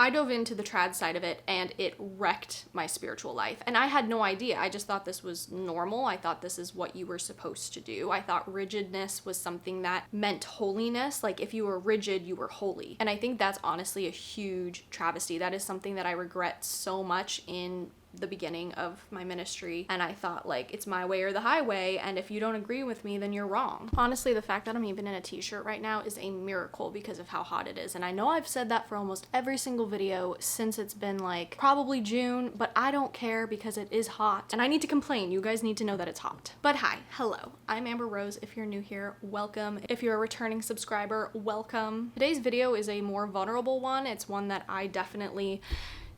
I dove into the trad side of it and it wrecked my spiritual life. And I had no idea. I just thought this was normal. I thought this is what you were supposed to do. I thought rigidness was something that meant holiness. Like if you were rigid, you were holy. And I think that's honestly a huge travesty. That is something that I regret so much in the beginning of my ministry, and I thought like it's my way or the highway, and if you don't agree with me then you're wrong. Honestly, the fact that I'm even in a t-shirt right now is a miracle because of how hot it is, and I know I've said that for almost every single video since it's been like probably June, but I don't care because it is hot and I need to complain. You guys need to know that it's hot. But hi, hello, I'm Amber Rose. If you're new here, welcome. If you're a returning subscriber, welcome. Today's video is a more vulnerable one. It's one that I definitely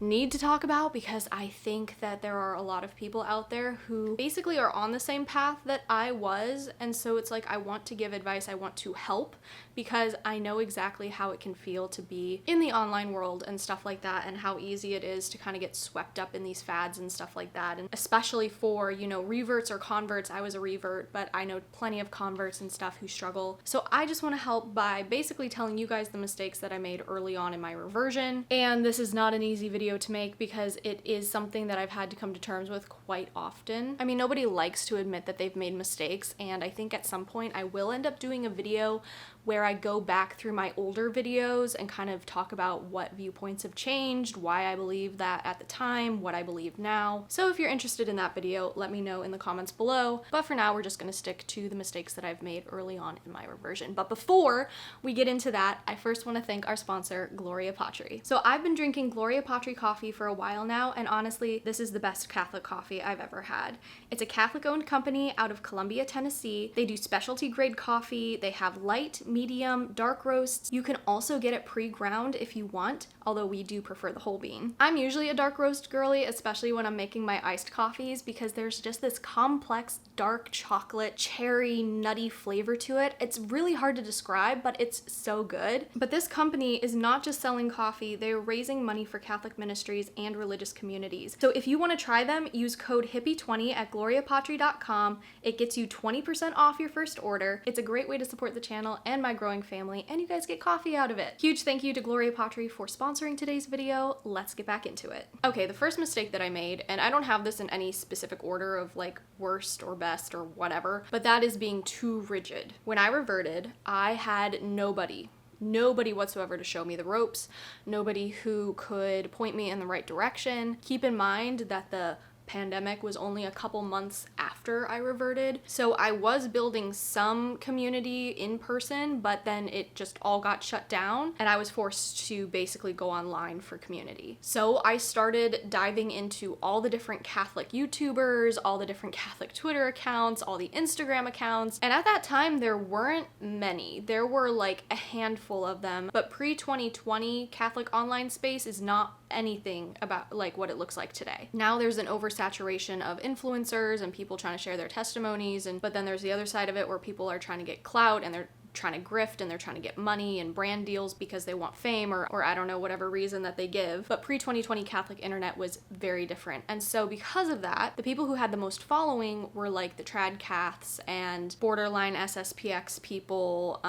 need to talk about because I think that there are a lot of people out there who basically are on the same path that I was, and so it's like I want to give advice, I want to help, because I know exactly how it can feel to be in the online world and stuff like that, and how easy it is to kind of get swept up in these fads and stuff like that, and especially for, you know, reverts or converts. I was a revert, but I know plenty of converts and stuff who struggle. So I just want to help by basically telling you guys the mistakes that I made early on in my reversion, and this is not an easy video to make because it is something that I've had to come to terms with quite often. I mean, nobody likes to admit that they've made mistakes, and I think at some point I will end up doing a video where I go back through my older videos and kind of talk about what viewpoints have changed, why I believe that at the time, what I believe now. So if you're interested in that video, let me know in the comments below. But for now, we're just gonna stick to the mistakes that I've made early on in my reversion. But before we get into that, I first wanna thank our sponsor, Gloria Patri. So I've been drinking Gloria Patri coffee for a while now, and honestly, this is the best Catholic coffee I've ever had. It's a Catholic-owned company out of Columbia, Tennessee. They do specialty grade coffee. They have light, medium, dark roasts. You can also get it pre-ground if you want, although we do prefer the whole bean. I'm usually a dark roast girly, especially when I'm making my iced coffees, because there's just this complex dark chocolate, cherry, nutty flavor to it. It's really hard to describe, but it's so good. But this company is not just selling coffee, they're raising money for Catholic ministries and religious communities. So if you want to try them, use code HIPPIE20 at gloriapatri.com. It gets you 20% off your first order. It's a great way to support the channel and my growing family, and you guys get coffee out of it. Huge thank you to Gloria Patri for sponsoring today's video. Let's get back into it. Okay, the first mistake that I made, and I don't have this in any specific order of like worst or best or whatever, but that is being too rigid. When I reverted, I had nobody whatsoever to show me the ropes, nobody who could point me in the right direction. Keep in mind that the pandemic was only a couple months after I reverted, so I was building some community in person, but then it just all got shut down and I was forced to basically go online for community. So I started diving into all the different Catholic YouTubers, all the different Catholic Twitter accounts, all the Instagram accounts, and at that time there weren't many. There were like a handful of them, but pre-2020 Catholic online space is not anything about like what it looks like today. Now there's an oversaturation of influencers and people trying to share their testimonies, but then there's the other side of it where people are trying to get clout and they're trying to grift and they're trying to get money and brand deals because they want fame or I don't know, whatever reason that they give. But pre-2020 Catholic internet was very different. And so because of that, the people who had the most following were like the trad Caths and borderline SSPX people,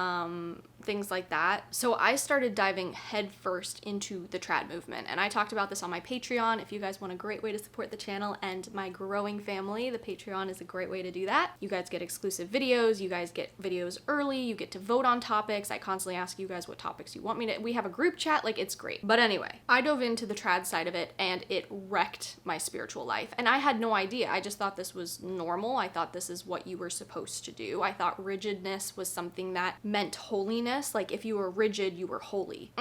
things like that. So I started diving headfirst into the trad movement, and I talked about this on my Patreon. If you guys want a great way to support the channel and my growing family, the Patreon is a great way to do that. You guys get exclusive videos, you guys get videos early, you get to vote on topics. I constantly ask you guys what topics you want me to, we have a group chat, like it's great. But anyway, I dove into the trad side of it and it wrecked my spiritual life, and I had no idea. I just thought this was normal. I thought this is what you were supposed to do. I thought rigidness was something that meant holiness. Like if you were rigid, you were holy.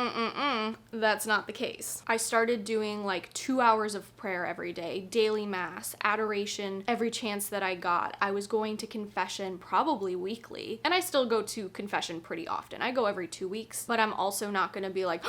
That's not the case. I started doing like 2 hours of prayer every day, daily mass, adoration, every chance that I got. I was going to confession probably weekly, and I still go to confession pretty often. I go every 2 weeks, but I'm also not gonna be like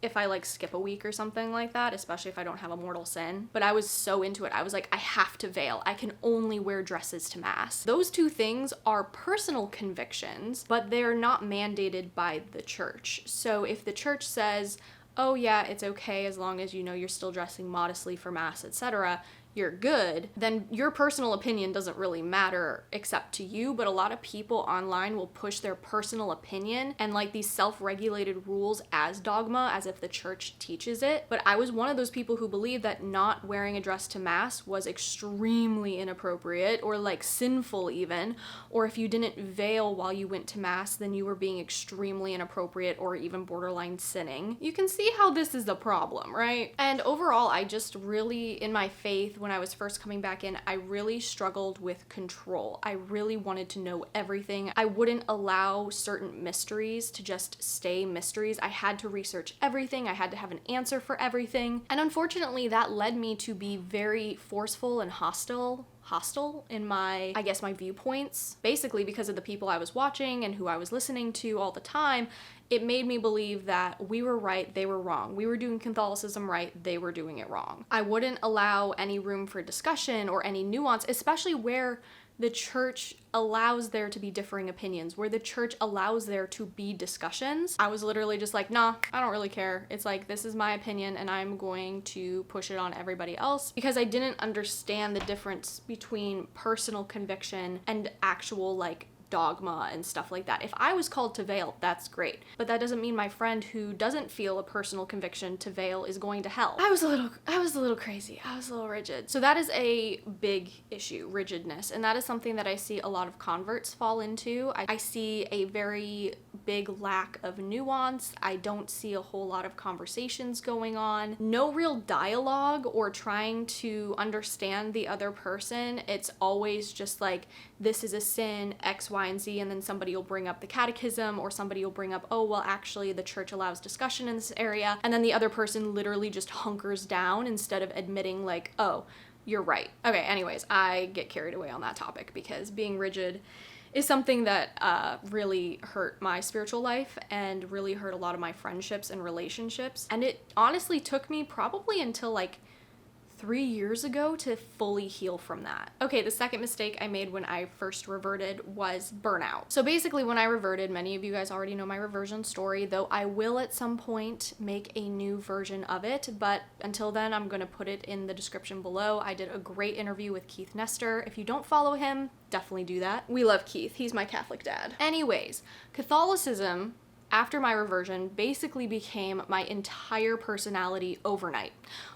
if I like skip a week or something like that, especially if I don't have a mortal sin. But I was so into it. I was like, I have to veil. I can only wear dresses to mass. Those two things are personal convictions, but they're not mandated by the church. So if the church says, oh yeah, it's okay as long as you know you're still dressing modestly for mass, etc., you're good, then your personal opinion doesn't really matter except to you. But a lot of people online will push their personal opinion and like these self-regulated rules as dogma, as if the church teaches it. But I was one of those people who believed that not wearing a dress to mass was extremely inappropriate or like sinful even, or if you didn't veil while you went to mass, then you were being extremely inappropriate or even borderline sinning. You can see how this is a problem, right? And overall, I just really, in my faith, when I was first coming back in, I really struggled with control. I really wanted to know everything. I wouldn't allow certain mysteries to just stay mysteries. I had to research everything. I had to have an answer for everything. And unfortunately, that led me to be very forceful and hostile in my, I guess, my viewpoints. Basically, because of the people I was watching and who I was listening to all the time, it made me believe that we were right, they were wrong. We were doing Catholicism right, they were doing it wrong. I wouldn't allow any room for discussion or any nuance, especially where the church allows there to be differing opinions, where the church allows there to be discussions. I was literally just like, nah, I don't really care. It's like, this is my opinion and I'm going to push it on everybody else, because I didn't understand the difference between personal conviction and actual like dogma and stuff like that. If I was called to veil, that's great. But that doesn't mean my friend who doesn't feel a personal conviction to veil is going to hell. I was a little crazy. I was a little rigid. So that is a big issue, rigidness. And that is something that I see a lot of converts fall into. I see a very big lack of nuance. I don't see a whole lot of conversations going on. No real dialogue or trying to understand the other person. It's always just like, this is a sin, X, Y, and Z, and then somebody will bring up the catechism, or somebody will bring up, oh, well, actually, the church allows discussion in this area, and then the other person literally just hunkers down instead of admitting, like, oh, you're right. Okay, anyways, I get carried away on that topic because being rigid is something that really hurt my spiritual life and really hurt a lot of my friendships and relationships, and it honestly took me probably until, like, 3 years ago to fully heal from that. Okay, the second mistake I made when I first reverted was burnout. So basically when I reverted, many of you guys already know my reversion story, though I will at some point make a new version of it, but until then I'm gonna put it in the description below. I did a great interview with Keith Nestor. If you don't follow him, definitely do that. We love Keith, he's my Catholic dad. Anyways, Catholicism after my reversion basically became my entire personality overnight.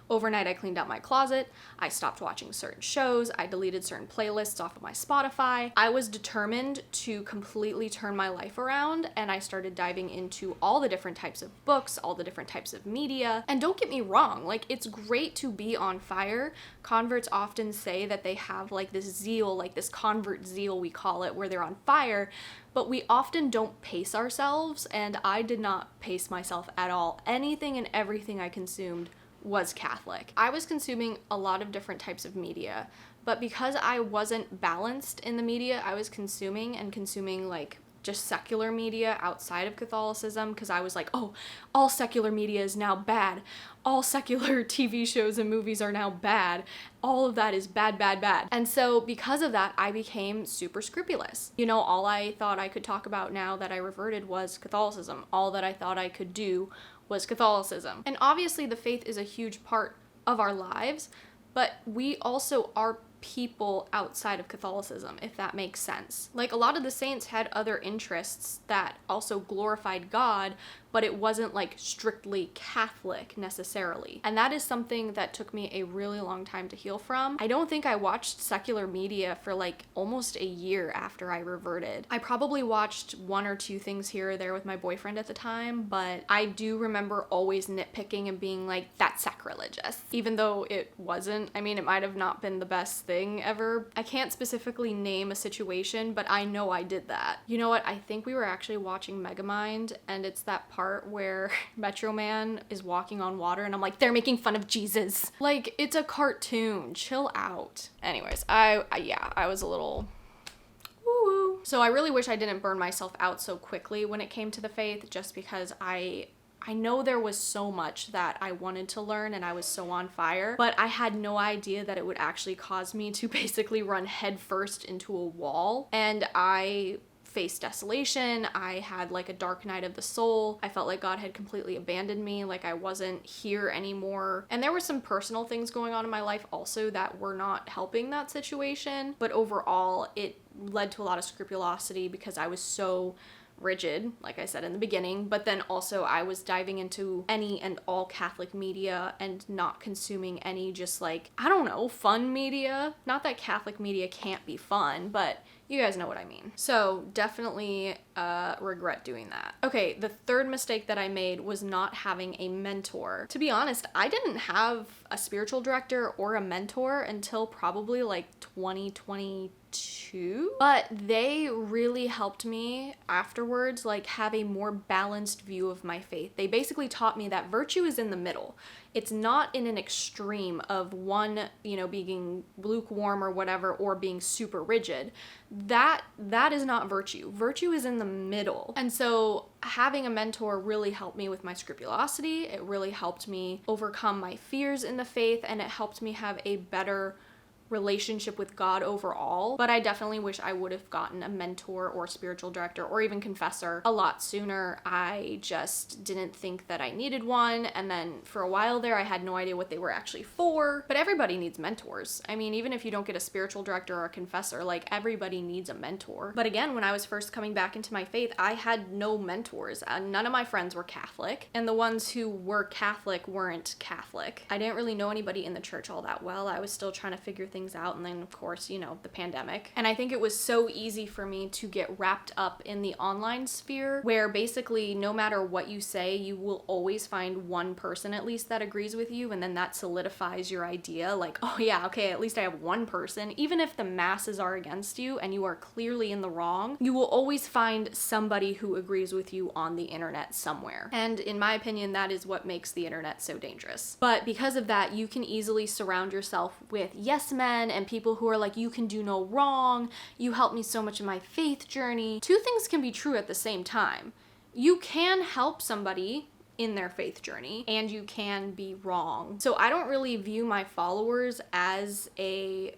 Overnight, I cleaned out my closet, I stopped watching certain shows, I deleted certain playlists off of my Spotify. I was determined to completely turn my life around, and I started diving into all the different types of books, all the different types of media. And don't get me wrong, like, it's great to be on fire. Converts often say that they have like this zeal, like this convert zeal we call it, where they're on fire, but we often don't pace ourselves, and I did not pace myself at all. Anything and everything I consumed was Catholic. I was consuming a lot of different types of media, but because I wasn't balanced in the media I was consuming like just secular media outside of Catholicism, because I was like, oh, all secular media is now bad. All secular TV shows and movies are now bad. All of that is bad, bad, bad. And so because of that, I became super scrupulous. You know, all I thought I could talk about now that I reverted was Catholicism. All that I thought I could do was Catholicism. And obviously the faith is a huge part of our lives, but we also are people outside of Catholicism, if that makes sense. Like, a lot of the saints had other interests that also glorified God, but it wasn't like strictly Catholic necessarily. And that is something that took me a really long time to heal from. I don't think I watched secular media for like almost a year after I reverted. I probably watched one or two things here or there with my boyfriend at the time, but I do remember always nitpicking and being like, that's sacrilegious. Even though it wasn't. I mean, it might have not been the best thing ever. I can't specifically name a situation, but I know I did that. You know what? I think we were actually watching Megamind, and it's that part where Metro Man is walking on water, and I'm like, they're making fun of Jesus. Like, it's a cartoon. Chill out. Anyways, I was a little woo-woo. So I really wish I didn't burn myself out so quickly when it came to the faith, just because I know there was so much that I wanted to learn and I was so on fire, but I had no idea that it would actually cause me to basically run headfirst into a wall. And I faced desolation. I had like a dark night of the soul. I felt like God had completely abandoned me, like I wasn't here anymore. And there were some personal things going on in my life also that were not helping that situation. But overall, it led to a lot of scrupulosity because I was so rigid, like I said in the beginning, but then also I was diving into any and all Catholic media and not consuming any just like, I don't know, fun media. Not that Catholic media can't be fun, but you guys know what I mean. So definitely regret doing that. Okay, the third mistake that I made was not having a mentor. To be honest, I didn't have a spiritual director or a mentor until probably like 2022, but they really helped me afterwards like have a more balanced view of my faith. They basically taught me that virtue is in the middle. It's not in an extreme of one, you know, being lukewarm or whatever, or being super rigid. That is not virtue. Virtue is in the middle. And so having a mentor really helped me with my scrupulosity. It really helped me overcome my fears in the faith, and it helped me have a better relationship with God overall. But I definitely wish I would have gotten a mentor or spiritual director or even confessor a lot sooner. I just didn't think that I needed one, and then for a while there I had no idea what they were actually for. But everybody needs mentors. I mean, even if you don't get a spiritual director or a confessor, like everybody needs a mentor. But again, when I was first coming back into my faith, I had no mentors. None of my friends were Catholic, and the ones who were Catholic weren't Catholic. I didn't really know anybody in the church all that well. I was still trying to figure things out, and then of course, you know, the pandemic. And I think it was so easy for me to get wrapped up in the online sphere, where basically no matter what you say, you will always find one person at least that agrees with you, and then that solidifies your idea, like, oh yeah, okay, at least I have one person. Even if the masses are against you and you are clearly in the wrong, you will always find somebody who agrees with you on the internet somewhere. And in my opinion, that is what makes the internet so dangerous. But because of that, you can easily surround yourself with yes men and people who are like, you can do no wrong, you helped me so much in my faith journey. Two things can be true at the same time. You can help somebody in their faith journey, and you can be wrong. So I don't really view my followers as a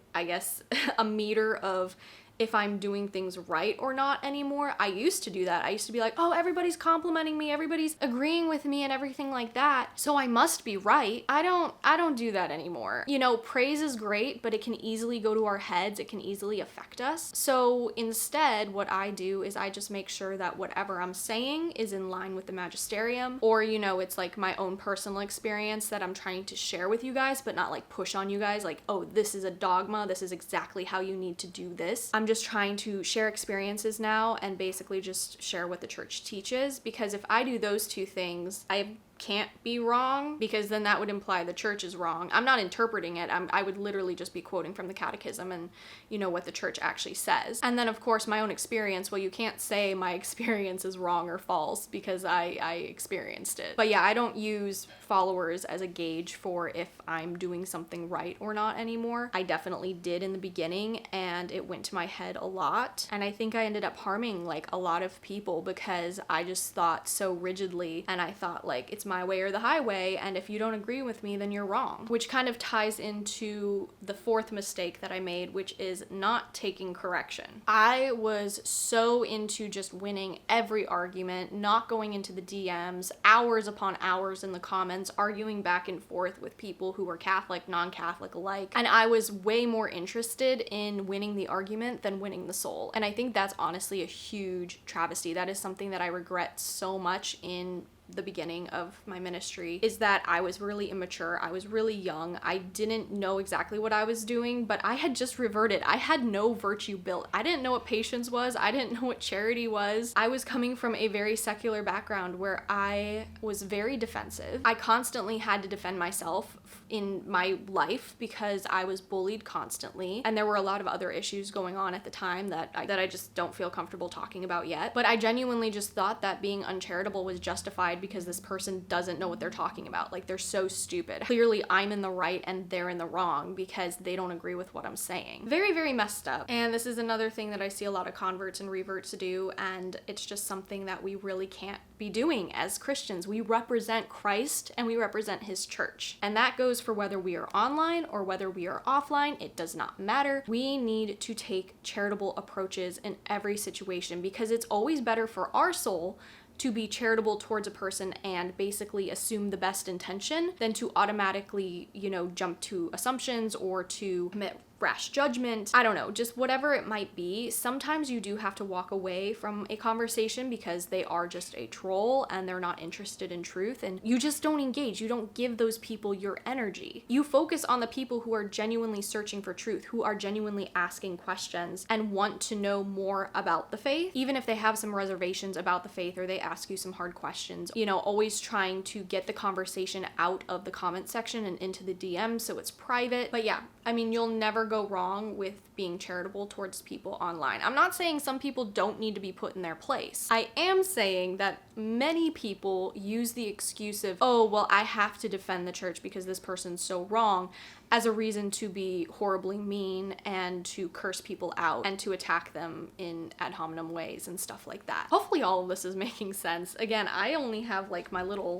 meter of if I'm doing things right or not anymore. I used to do that. I used to be like, oh, everybody's complimenting me, everybody's agreeing with me and everything like that, so I must be right. I don't do that anymore. You know, praise is great, but it can easily go to our heads. It can easily affect us. So instead, what I do is I just make sure that whatever I'm saying is in line with the magisterium, or, you know, it's like my own personal experience that I'm trying to share with you guys, but not like push on you guys like, oh, this is a dogma, this is exactly how you need to do this. I'm just trying to share experiences now and basically just share what the church teaches, because if I do those two things, I can't be wrong, because then that would imply the church is wrong. I'm not interpreting it. I would literally just be quoting from the catechism and, you know, what the church actually says. And then of course my own experience, well, you can't say my experience is wrong or false because I experienced it. But yeah, I don't use followers as a gauge for if I'm doing something right or not anymore. I definitely did in the beginning, and it went to my head a lot. And I think I ended up harming like a lot of people because I just thought so rigidly, and I thought like, it's my way or the highway, and if you don't agree with me, then you're wrong. Which kind of ties into the fourth mistake that I made, which is not taking correction. I was so into just winning every argument, not going into the DMs, hours upon hours in the comments, arguing back and forth with people who were Catholic, non-Catholic alike. And I was way more interested in winning the argument than winning the soul. And I think that's honestly a huge travesty. That is something that I regret so much in the beginning of my ministry, is that I was really immature. I was really young. I didn't know exactly what I was doing, but I had just reverted. I had no virtue built. I didn't know what patience was. I didn't know what charity was. I was coming from a very secular background where I was very defensive. I constantly had to defend myself in my life because I was bullied constantly, and there were a lot of other issues going on at the time that I just don't feel comfortable talking about yet. But I genuinely just thought that being uncharitable was justified side because this person doesn't know what they're talking about. Like, they're so stupid. Clearly I'm in the right and they're in the wrong because they don't agree with what I'm saying. Very, very messed up. And this is another thing that I see a lot of converts and reverts do, and it's just something that we really can't be doing as Christians. We represent Christ and we represent his church. And that goes for whether we are online or whether we are offline. It does not matter. We need to take charitable approaches in every situation because it's always better for our soul to be charitable towards a person and basically assume the best intention than to automatically, jump to assumptions or to commit rash judgment. I don't know, just whatever it might be. Sometimes you do have to walk away from a conversation because they are just a troll and they're not interested in truth, and you just don't engage. You don't give those people your energy. You focus on the people who are genuinely searching for truth, who are genuinely asking questions and want to know more about the faith, even if they have some reservations about the faith or they ask you some hard questions. Always trying to get the conversation out of the comment section and into the DM so it's private. But yeah, you'll never go wrong with being charitable towards people online. I'm not saying some people don't need to be put in their place. I am saying that many people use the excuse of, oh, well, I have to defend the church because this person's so wrong, as a reason to be horribly mean and to curse people out and to attack them in ad hominem ways and stuff like that. Hopefully all of this is making sense. Again, I only have my little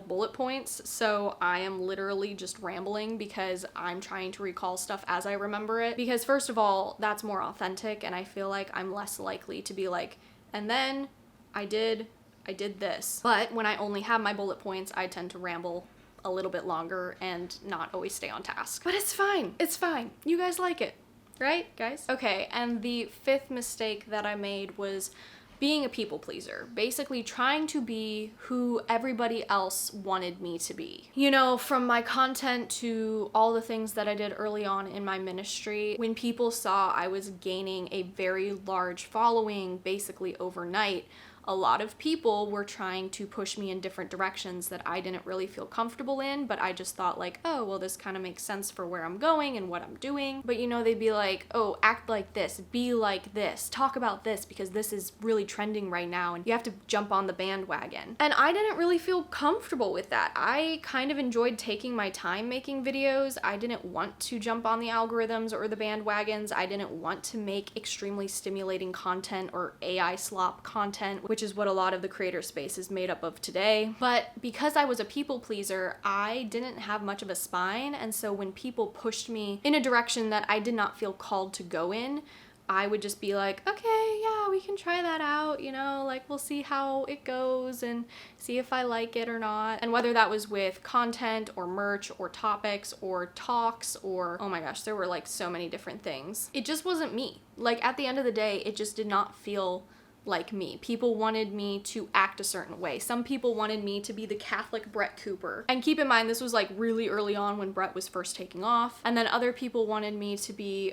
bullet points, so I am literally just rambling because I'm trying to recall stuff as I remember it. Because first of all, that's more authentic, and I feel like I'm less likely to be like, and then I did this. But when I only have my bullet points, I tend to ramble a little bit longer and not always stay on task. But it's fine. It's fine. You guys like it, right, guys? Okay, and the fifth mistake that I made was being a people pleaser, basically trying to be who everybody else wanted me to be. From my content to all the things that I did early on in my ministry, when people saw I was gaining a very large following basically overnight, a lot of people were trying to push me in different directions that I didn't really feel comfortable in, but I just thought oh, well, this kind of makes sense for where I'm going and what I'm doing. But they'd be like, oh, act like this, be like this, talk about this because this is really trending right now and you have to jump on the bandwagon. And I didn't really feel comfortable with that. I kind of enjoyed taking my time making videos. I didn't want to jump on the algorithms or the bandwagons. I didn't want to make extremely stimulating content or AI slop content, which is what a lot of the creator space is made up of today. But because I was a people pleaser, I didn't have much of a spine, and so when people pushed me in a direction that I did not feel called to go in, I would just be like, okay, yeah, we can try that out, we'll see how it goes and see if I like it or not. And whether that was with content or merch or topics or talks or, oh my gosh, there were so many different things. It just wasn't me. At the end of the day, it just did not feel like me. People wanted me to act a certain way. Some people wanted me to be the Catholic Brett Cooper. And keep in mind, this was really early on when Brett was first taking off. And then other people wanted me to be,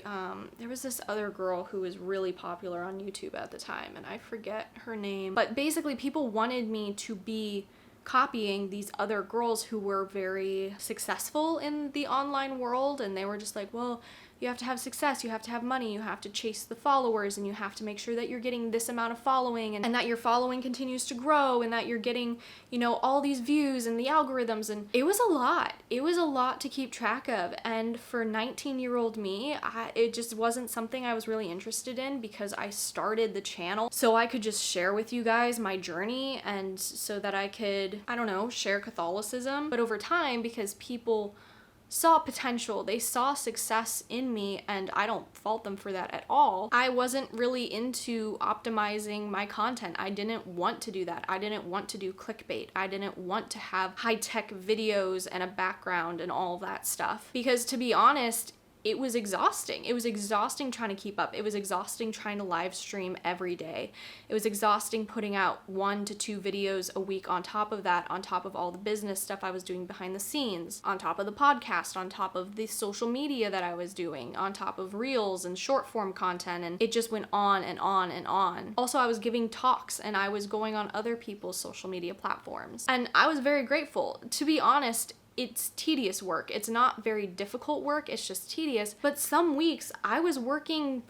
there was this other girl who was really popular on YouTube at the time, and I forget her name. But basically people wanted me to be copying these other girls who were very successful in the online world, and they were just like, well, you have to have success, you have to have money, you have to chase the followers, and you have to make sure that you're getting this amount of following and that your following continues to grow and that you're getting, all these views and the algorithms. And it was a lot. It was a lot to keep track of. And for 19-year-old me, it just wasn't something I was really interested in because I started the channel so I could just share with you guys my journey and so that I could, share Catholicism. But over time, because people saw potential, they saw success in me, and I don't fault them for that at all. I wasn't really into optimizing my content. I didn't want to do that. I didn't want to do clickbait. I didn't want to have high-tech videos and a background and all of that stuff. Because to be honest, it was exhausting. It was exhausting trying to keep up. It was exhausting trying to live stream every day. It was exhausting putting out 1 to 2 videos a week on top of that, on top of all the business stuff I was doing behind the scenes, on top of the podcast, on top of the social media that I was doing, on top of reels and short form content, and it just went on and on and on. Also, I was giving talks and I was going on other people's social media platforms, and I was very grateful. To be honest, it's tedious work. It's not very difficult work, it's just tedious. But some weeks I was working,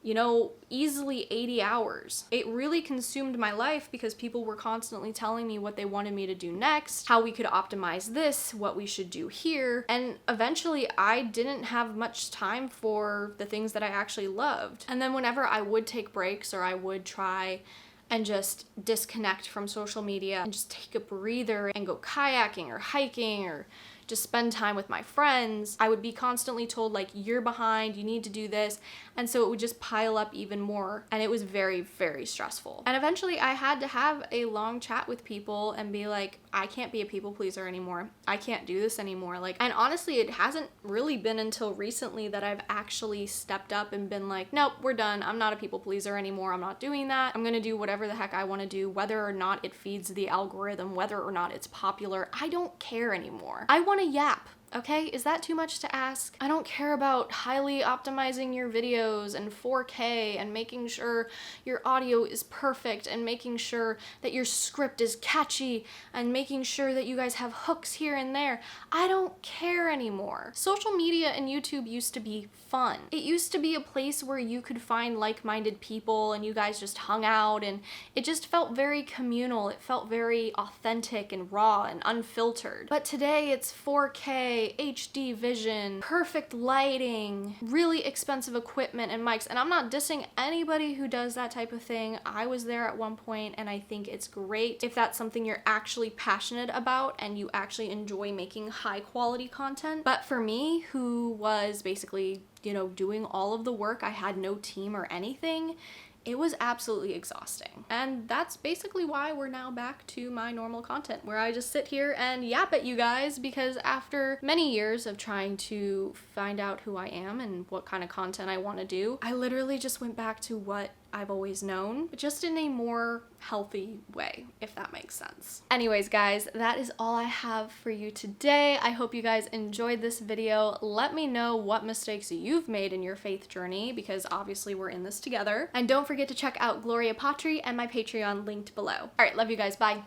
you know, easily 80 hours. It really consumed my life because people were constantly telling me what they wanted me to do next, how we could optimize this, what we should do here. And eventually I didn't have much time for the things that I actually loved. And then whenever I would take breaks or I would try and just disconnect from social media and just take a breather and go kayaking or hiking or just spend time with my friends, I would be constantly told like, you're behind, you need to do this. And so it would just pile up even more. And it was very, very stressful. And eventually I had to have a long chat with people and be like, I can't be a people pleaser anymore. I can't do this anymore. Like, and honestly, it hasn't really been until recently that I've actually stepped up and been like, nope, we're done. I'm not a people pleaser anymore. I'm not doing that. I'm gonna do whatever the heck I wanna do, whether or not it feeds the algorithm, whether or not it's popular. I don't care anymore. I wanna yap. Okay, is that too much to ask? I don't care about highly optimizing your videos and 4K and making sure your audio is perfect and making sure that your script is catchy and making sure that you guys have hooks here and there. I don't care anymore. Social media and YouTube used to be fun. It used to be a place where you could find like-minded people and you guys just hung out, and it just felt very communal. It felt very authentic and raw and unfiltered. But today it's 4K, HD vision, perfect lighting, really expensive equipment and mics. And I'm not dissing anybody who does that type of thing. I was there at one point and I think it's great if that's something you're actually passionate about and you actually enjoy making high quality content. But for me, who was basically, you know, doing all of the work, I had no team or anything, it was absolutely exhausting. And that's basically why we're now back to my normal content, where I just sit here and yap at you guys, because after many years of trying to find out who I am and what kind of content I want to do, I literally just went back to what I've always known, but just in a more healthy way, if that makes sense. Anyways, guys, that is all I have for you today. I hope you guys enjoyed this video. Let me know what mistakes you've made in your faith journey, because obviously we're in this together. And don't forget to check out Gloria Patri and my Patreon linked below. All right, love you guys. Bye.